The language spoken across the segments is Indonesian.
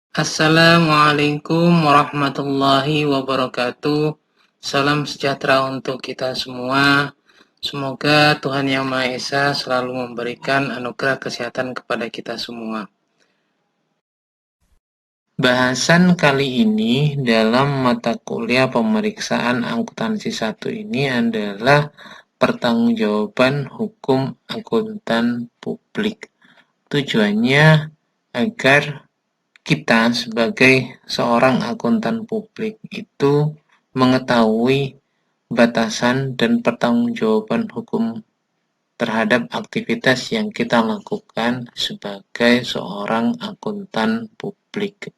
Assalamualaikum warahmatullahi wabarakatuh. Salam sejahtera untuk kita semua. Semoga Tuhan Yang Maha Esa selalu memberikan anugerah kesehatan kepada kita semua. Bahasan kali ini dalam mata kuliah pemeriksaan akuntansi 1 ini adalah pertanggungjawaban hukum akuntan publik. Tujuannya agar kita sebagai seorang akuntan publik itu mengetahui batasan dan pertanggungjawaban hukum terhadap aktivitas yang kita lakukan sebagai seorang akuntan publik.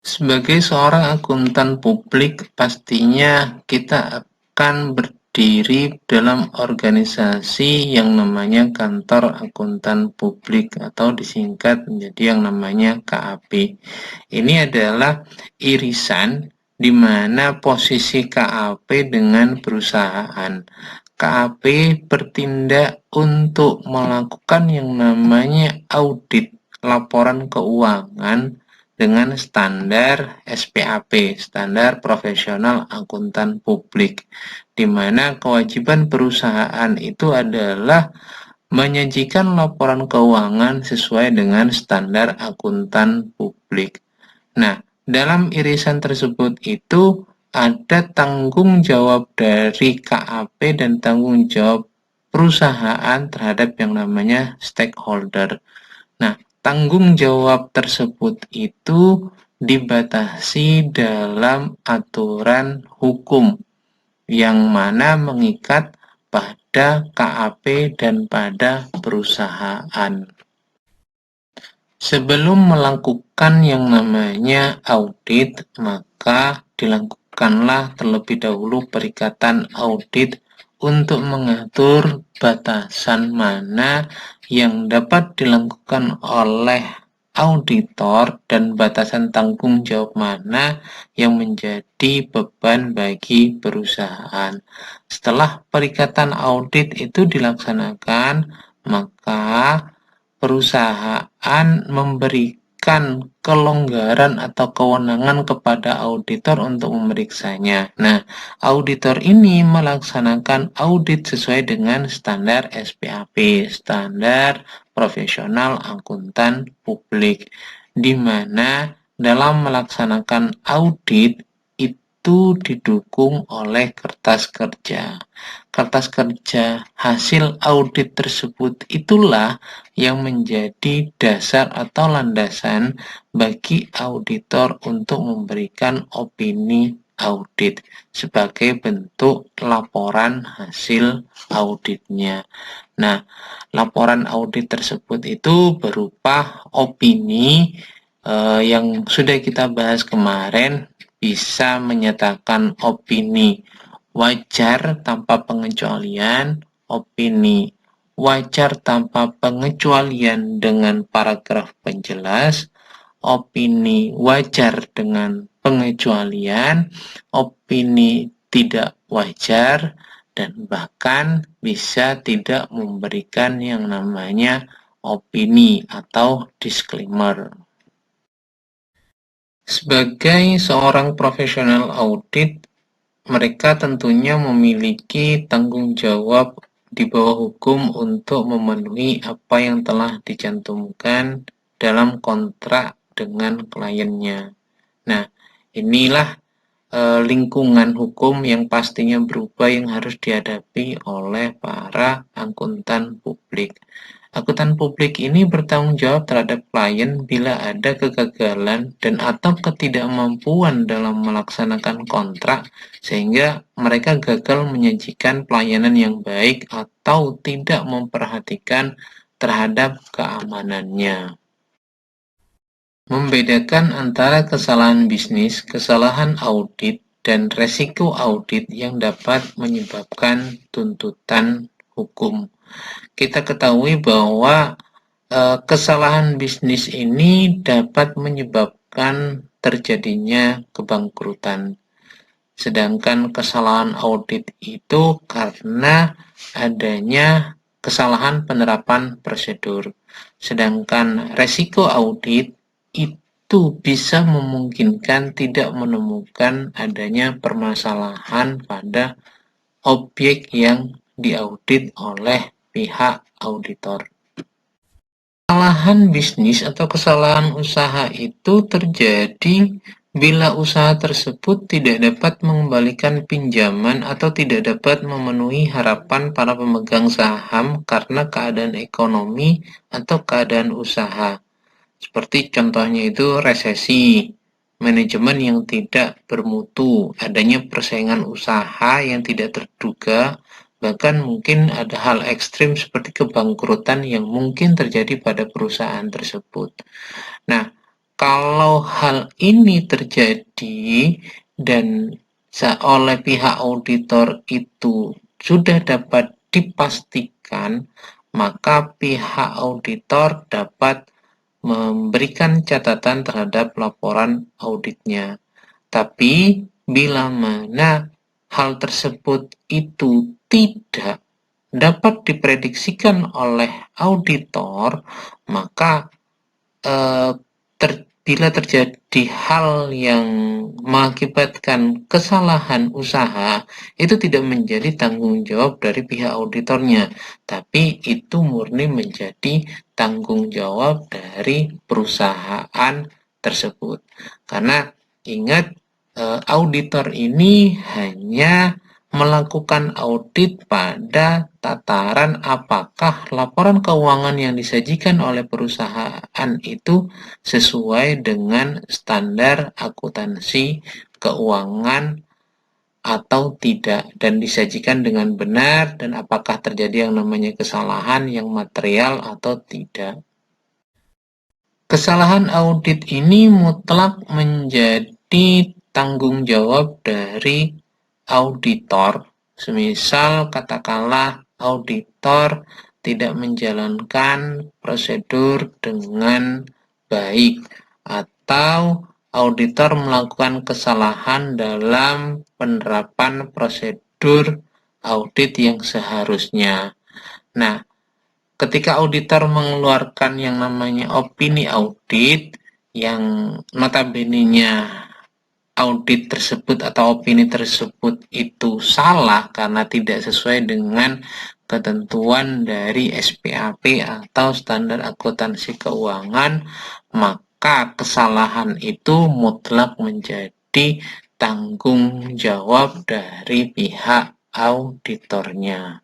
Sebagai seorang akuntan publik, pastinya kita akan berdiri dalam organisasi yang namanya Kantor Akuntan Publik atau disingkat menjadi yang namanya KAP. Ini adalah irisan di mana posisi KAP dengan perusahaan. KAP bertindak untuk melakukan yang namanya audit laporan keuangan dengan standar SPAP, Standar Profesional Akuntan Publik, di mana kewajiban perusahaan itu adalah menyajikan laporan keuangan sesuai dengan standar akuntan publik. Nah, dalam irisan tersebut itu ada tanggung jawab dari KAP dan tanggung jawab perusahaan terhadap yang namanya stakeholder. Nah, tanggung jawab tersebut itu dibatasi dalam aturan hukum yang mana mengikat pada KAP dan pada perusahaan. Sebelum melakukan yang namanya audit, maka dilakukanlah terlebih dahulu perikatan audit untuk mengatur batasan mana yang dapat dilakukan oleh auditor dan batasan tanggung jawab mana yang menjadi beban bagi perusahaan. Setelah perikatan audit itu dilaksanakan, maka perusahaan memberikan kelonggaran atau kewenangan kepada auditor untuk memeriksanya. Nah, auditor ini melaksanakan audit sesuai dengan standar SPAP, Standar Profesional Akuntan Publik, di mana dalam melaksanakan audit itu didukung oleh kertas kerja. Kertas kerja hasil audit tersebut itulah yang menjadi dasar atau landasan bagi auditor untuk memberikan opini audit sebagai bentuk laporan hasil auditnya. Nah, laporan audit tersebut itu berupa opini yang sudah kita bahas kemarin, bisa menyatakan opini wajar tanpa pengecualian, opini wajar tanpa pengecualian dengan paragraf penjelas, opini wajar dengan pengecualian, opini tidak wajar, dan bahkan bisa tidak memberikan yang namanya opini atau disclaimer. Sebagai seorang profesional audit, mereka tentunya memiliki tanggung jawab di bawah hukum untuk memenuhi apa yang telah dicantumkan dalam kontrak dengan kliennya. Nah, inilah lingkungan hukum yang pastinya berubah yang harus dihadapi oleh para akuntan publik. Akuntan publik ini bertanggung jawab terhadap klien bila ada kegagalan dan atau ketidakmampuan dalam melaksanakan kontrak sehingga mereka gagal menyajikan pelayanan yang baik atau tidak memperhatikan terhadap keamanannya. Membedakan antara kesalahan bisnis, kesalahan audit, dan resiko audit yang dapat menyebabkan tuntutan hukum. Kita ketahui bahwa kesalahan bisnis ini dapat menyebabkan terjadinya kebangkrutan. Sedangkan kesalahan audit itu karena adanya kesalahan penerapan prosedur. Sedangkan resiko audit itu bisa memungkinkan tidak menemukan adanya permasalahan pada objek yang diaudit oleh pihak auditor. Kesalahan bisnis atau kesalahan usaha itu terjadi bila usaha tersebut tidak dapat mengembalikan pinjaman atau tidak dapat memenuhi harapan para pemegang saham karena keadaan ekonomi atau keadaan usaha. Seperti contohnya itu resesi, manajemen yang tidak bermutu, adanya persaingan usaha yang tidak terduga, bahkan mungkin ada hal ekstrim seperti kebangkrutan yang mungkin terjadi pada perusahaan tersebut. Nah, kalau hal ini terjadi dan oleh pihak auditor itu sudah dapat dipastikan, maka pihak auditor dapat memberikan catatan terhadap laporan auditnya. Tapi bila mana hal tersebut itu tidak dapat diprediksikan oleh auditor, maka eh, bila terjadi hal yang mengakibatkan kesalahan usaha, itu tidak menjadi tanggung jawab dari pihak auditornya, tapi itu murni menjadi tanggung jawab dari perusahaan tersebut. Karena ingat, auditor ini hanya melakukan audit pada tataran apakah laporan keuangan yang disajikan oleh perusahaan itu sesuai dengan standar akuntansi keuangan atau tidak dan disajikan dengan benar dan apakah terjadi yang namanya kesalahan yang material atau tidak. Kesalahan audit ini mutlak menjadi tanggung jawab dari auditor. Semisal katakanlah auditor tidak menjalankan prosedur dengan baik atau auditor melakukan kesalahan dalam penerapan prosedur audit yang seharusnya. Nah, ketika auditor mengeluarkan yang namanya opini audit yang notabene-nya audit tersebut atau opini tersebut itu salah karena tidak sesuai dengan ketentuan dari SPAP atau standar akuntansi keuangan, maka kesalahan itu mutlak menjadi tanggung jawab dari pihak auditornya.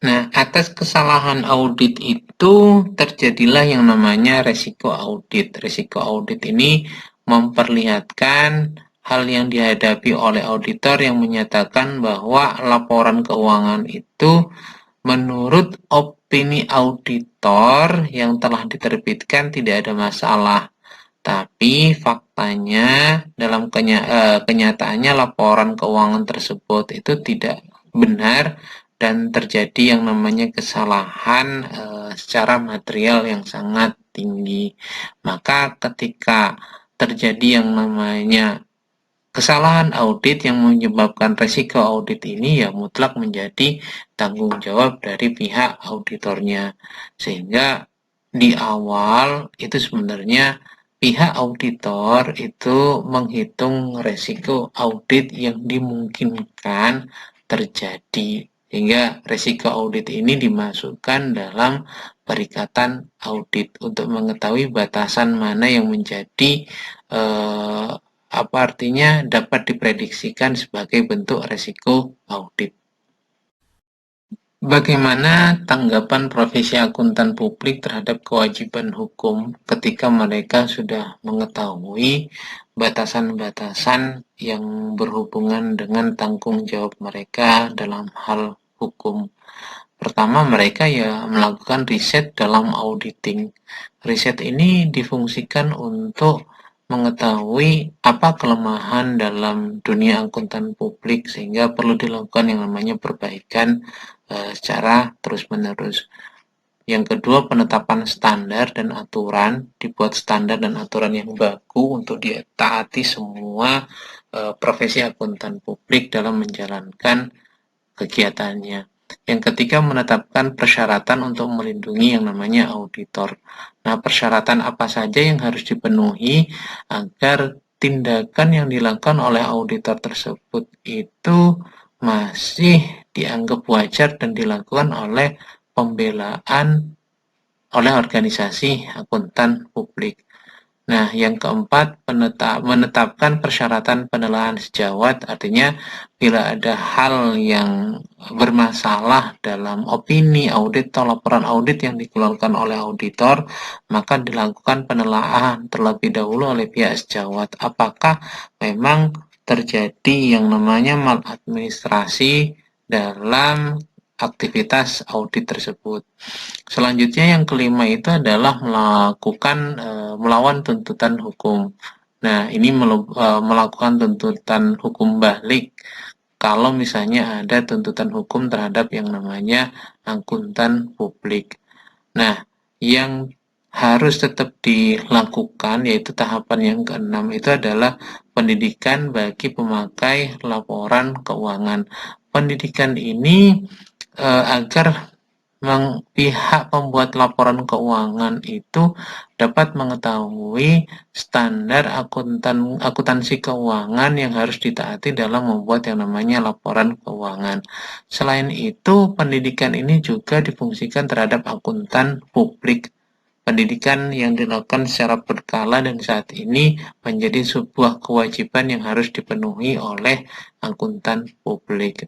Nah, atas kesalahan audit itu terjadilah yang namanya resiko audit. Resiko audit ini memperlihatkan hal yang dihadapi oleh auditor yang menyatakan bahwa laporan keuangan itu menurut opini auditor yang telah diterbitkan tidak ada masalah. Tapi faktanya dalam kenyataannya laporan keuangan tersebut itu tidak benar dan terjadi yang namanya kesalahan secara material yang sangat tinggi. Maka ketika terjadi yang namanya kesalahan audit yang menyebabkan resiko audit ini ya mutlak menjadi tanggung jawab dari pihak auditornya. Sehingga di awal itu sebenarnya pihak auditor itu menghitung resiko audit yang dimungkinkan terjadi. Sehingga resiko audit ini dimasukkan dalam perikatan audit untuk mengetahui batasan mana yang menjadi apa artinya dapat diprediksikan sebagai bentuk resiko audit. Bagaimana tanggapan profesi akuntan publik terhadap kewajiban hukum ketika mereka sudah mengetahui batasan-batasan yang berhubungan dengan tanggung jawab mereka dalam hal hukum? Pertama, mereka ya melakukan riset dalam auditing. Riset ini difungsikan untuk mengetahui apa kelemahan dalam dunia akuntan publik sehingga perlu dilakukan yang namanya perbaikan secara terus-menerus. Yang kedua, penetapan standar dan aturan, dibuat standar dan aturan yang baku untuk ditaati semua profesi akuntan publik dalam menjalankan kegiatannya. Yang ketiga, menetapkan persyaratan untuk melindungi yang namanya auditor. Nah, persyaratan apa saja yang harus dipenuhi agar tindakan yang dilakukan oleh auditor tersebut itu masih dianggap wajar dan dilakukan oleh pembelaan oleh organisasi akuntan publik. Nah, yang keempat, menetapkan persyaratan penilaian sejawat, artinya bila ada hal yang bermasalah dalam opini audit atau laporan audit yang dikeluarkan oleh auditor, maka dilakukan penelaahan terlebih dahulu oleh pihak sejawat. Apakah memang terjadi yang namanya maladministrasi dalam aktivitas audit tersebut. Selanjutnya yang kelima itu adalah melawan tuntutan hukum. Nah, ini melakukan tuntutan hukum balik kalau misalnya ada tuntutan hukum terhadap yang namanya akuntan publik. Nah, yang harus tetap dilakukan yaitu tahapan yang keenam itu adalah pendidikan bagi pemakai laporan keuangan. Pendidikan ini agar pihak pembuat laporan keuangan itu dapat mengetahui standar akuntansi keuangan yang harus ditaati dalam membuat yang namanya laporan keuangan. Selain itu, pendidikan ini juga difungsikan terhadap akuntan publik. Pendidikan yang dilakukan secara berkala dan saat ini menjadi sebuah kewajiban yang harus dipenuhi oleh akuntan publik.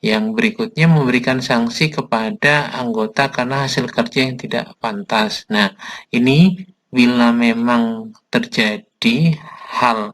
Yang berikutnya, memberikan sanksi kepada anggota karena hasil kerja yang tidak pantas. Nah, ini bila memang terjadi hal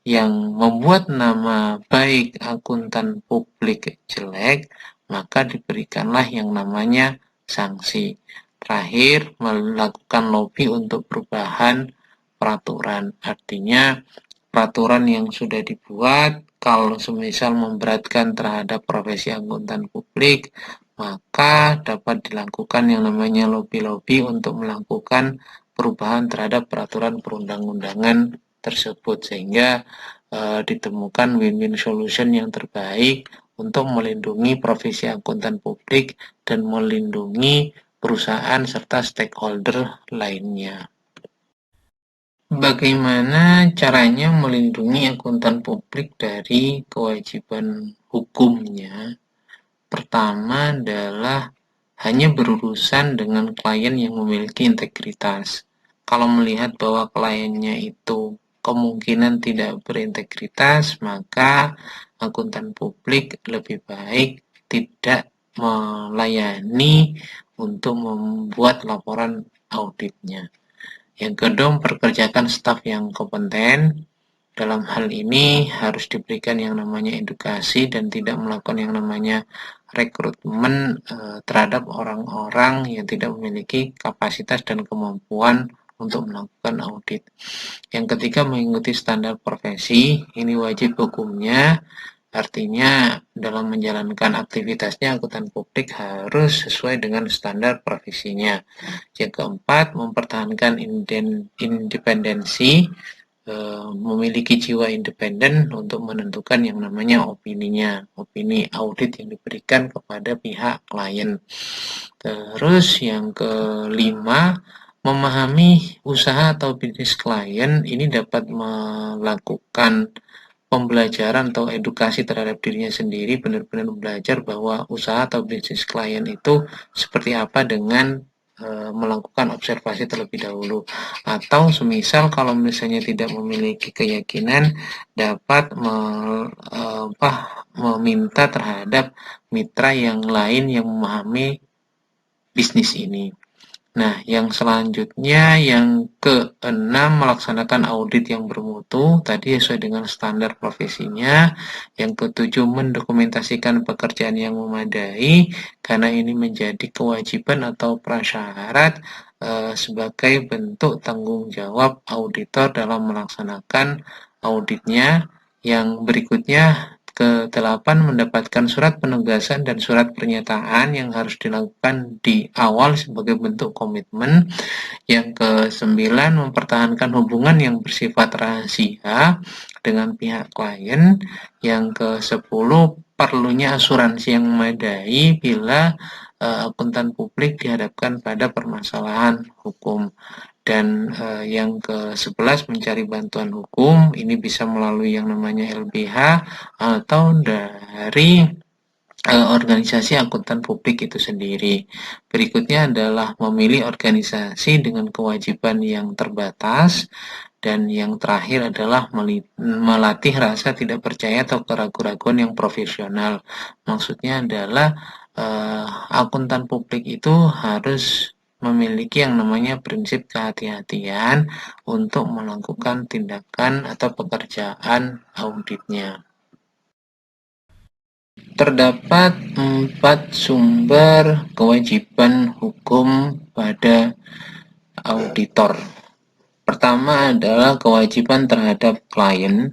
yang membuat nama baik akuntan publik jelek, maka diberikanlah yang namanya sanksi. Terakhir, melakukan lobby untuk perubahan peraturan. Artinya, peraturan yang sudah dibuat, kalau semisal memberatkan terhadap profesi akuntan publik, maka dapat dilakukan yang namanya lobby-lobby untuk melakukan perubahan terhadap peraturan perundang-undangan tersebut, sehingga ditemukan win-win solution yang terbaik untuk melindungi profesi akuntan publik dan melindungi perusahaan serta stakeholder lainnya. Bagaimana caranya melindungi akuntan publik dari kewajiban hukumnya? Pertama adalah hanya berurusan dengan klien yang memiliki integritas. Kalau melihat bahwa kliennya itu kemungkinan tidak berintegritas, maka akuntan publik lebih baik tidak melayani untuk membuat laporan auditnya. Yang kedua, memperkerjakan staf yang kompeten. Dalam hal ini harus diberikan yang namanya edukasi dan tidak melakukan yang namanya rekrutmen terhadap orang-orang yang tidak memiliki kapasitas dan kemampuan untuk melakukan audit. Yang ketiga, mengikuti standar profesi. Ini wajib hukumnya. Artinya dalam menjalankan aktivitasnya akuntan publik harus sesuai dengan standar profesinya. Yang keempat, mempertahankan independensi, memiliki jiwa independen untuk menentukan yang namanya opininya, opini audit yang diberikan kepada pihak klien. Terus yang kelima, memahami usaha atau bisnis klien ini dapat melakukan pembelajaran atau edukasi terhadap dirinya sendiri, benar-benar belajar bahwa usaha atau bisnis klien itu seperti apa dengan melakukan observasi terlebih dahulu. Atau semisal kalau misalnya tidak memiliki keyakinan, dapat meminta terhadap mitra yang lain yang memahami bisnis ini. Nah, yang selanjutnya yang keenam, melaksanakan audit yang bermutu, tadi sesuai dengan standar profesinya. Yang ketujuh, mendokumentasikan pekerjaan yang memadai, karena ini menjadi kewajiban atau prasyarat sebagai bentuk tanggung jawab auditor dalam melaksanakan auditnya. Yang berikutnya, ke-8, mendapatkan surat penugasan dan surat pernyataan yang harus dilakukan di awal sebagai bentuk komitmen. Yang ke-9, mempertahankan hubungan yang bersifat rahasia dengan pihak klien. Yang ke-10, perlunya asuransi yang memadai bila akuntan publik dihadapkan pada permasalahan hukum. Dan yang ke-11 mencari bantuan hukum, ini bisa melalui yang namanya LBH atau dari organisasi akuntan publik itu sendiri. Berikutnya adalah memilih organisasi dengan kewajiban yang terbatas, dan yang terakhir adalah melatih rasa tidak percaya atau keraguan-raguan yang profesional. Maksudnya adalah akuntan publik itu harus memiliki yang namanya prinsip kehati-hatian untuk melakukan tindakan atau pekerjaan auditnya. Terdapat 4 sumber kewajiban hukum pada auditor. Pertama adalah kewajiban terhadap klien.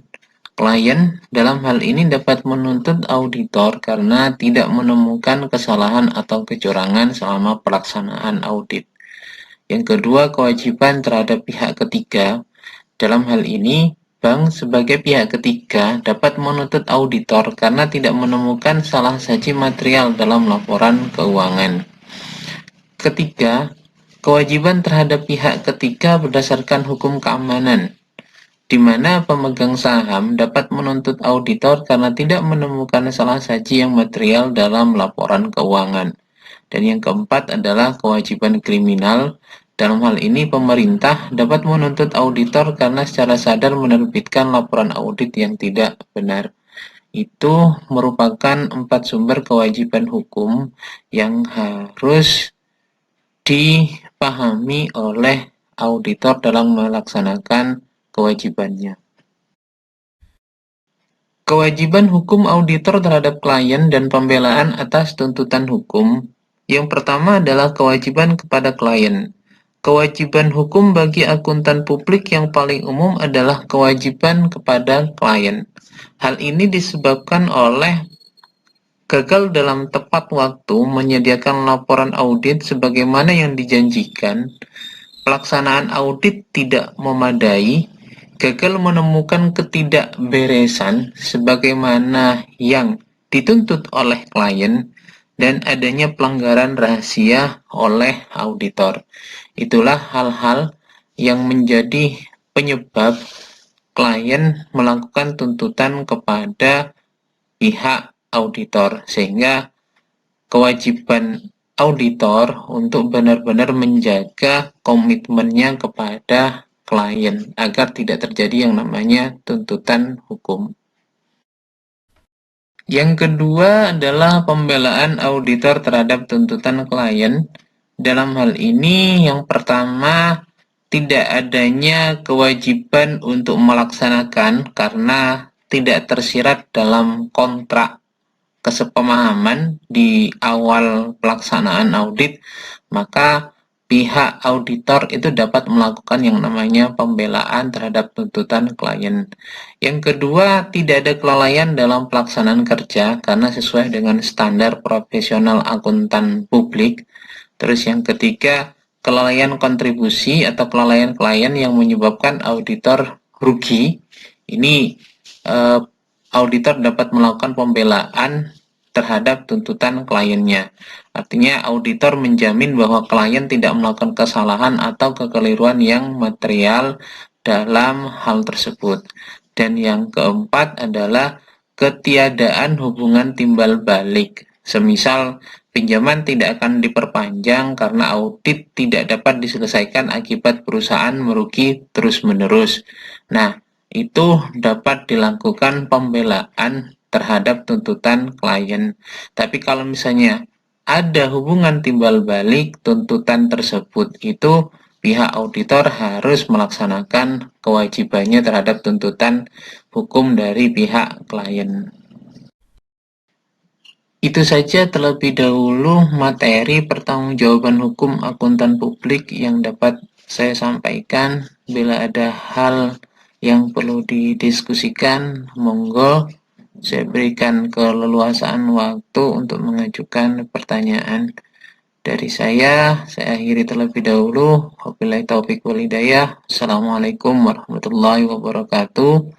Klien dalam hal ini dapat menuntut auditor karena tidak menemukan kesalahan atau kecurangan selama pelaksanaan audit. Yang kedua, kewajiban terhadap pihak ketiga. Dalam hal ini, bank sebagai pihak ketiga dapat menuntut auditor karena tidak menemukan salah saji material dalam laporan keuangan. Ketiga, kewajiban terhadap pihak ketiga berdasarkan hukum keamanan, di mana pemegang saham dapat menuntut auditor karena tidak menemukan salah saji yang material dalam laporan keuangan. Dan yang keempat adalah kewajiban kriminal. Dalam hal ini, pemerintah dapat menuntut auditor karena secara sadar menerbitkan laporan audit yang tidak benar. Itu merupakan 4 sumber kewajiban hukum yang harus dipahami oleh auditor dalam melaksanakan kewajibannya. Kewajiban hukum auditor terhadap klien dan pembelaan atas tuntutan hukum. Yang pertama adalah kewajiban kepada klien. Kewajiban hukum bagi akuntan publik yang paling umum adalah kewajiban kepada klien. Hal ini disebabkan oleh gagal dalam tepat waktu menyediakan laporan audit sebagaimana yang dijanjikan, pelaksanaan audit tidak memadai, gagal menemukan ketidakberesan sebagaimana yang dituntut oleh klien, dan adanya pelanggaran rahasia oleh auditor. Itulah hal-hal yang menjadi penyebab klien melakukan tuntutan kepada pihak auditor, sehingga kewajiban auditor untuk benar-benar menjaga komitmennya kepada klien agar tidak terjadi yang namanya tuntutan hukum. Yang kedua adalah pembelaan auditor terhadap tuntutan klien. Dalam hal ini, yang pertama, tidak adanya kewajiban untuk melaksanakan karena tidak tersirat dalam kontrak kesepemahaman di awal pelaksanaan audit, maka pihak auditor itu dapat melakukan yang namanya pembelaan terhadap tuntutan klien. Yang kedua, tidak ada kelalaian dalam pelaksanaan kerja karena sesuai dengan standar profesional akuntan publik. Terus yang ketiga, kelalaian kontribusi atau kelalaian klien yang menyebabkan auditor rugi. Ini auditor dapat melakukan pembelaan terhadap tuntutan kliennya. Artinya auditor menjamin bahwa klien tidak melakukan kesalahan atau kekeliruan yang material dalam hal tersebut. Dan yang keempat adalah ketiadaan hubungan timbal balik. Semisal pinjaman tidak akan diperpanjang karena audit tidak dapat diselesaikan akibat perusahaan merugi terus-menerus. Nah, itu dapat dilakukan pembelaan terhadap tuntutan klien. Tapi kalau misalnya ada hubungan timbal balik tuntutan tersebut, itu pihak auditor harus melaksanakan kewajibannya terhadap tuntutan hukum dari pihak klien. Itu saja terlebih dahulu materi pertanggungjawaban hukum akuntan publik yang dapat saya sampaikan. Bila ada hal yang perlu didiskusikan, monggo saya berikan keleluasaan waktu untuk mengajukan pertanyaan. Dari saya akhiri terlebih dahulu. Wabillahi taufiq wal hidayah. Assalamualaikum warahmatullahi wabarakatuh.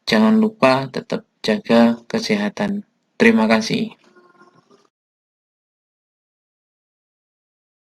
Jangan lupa tetap jaga kesehatan. Terima kasih.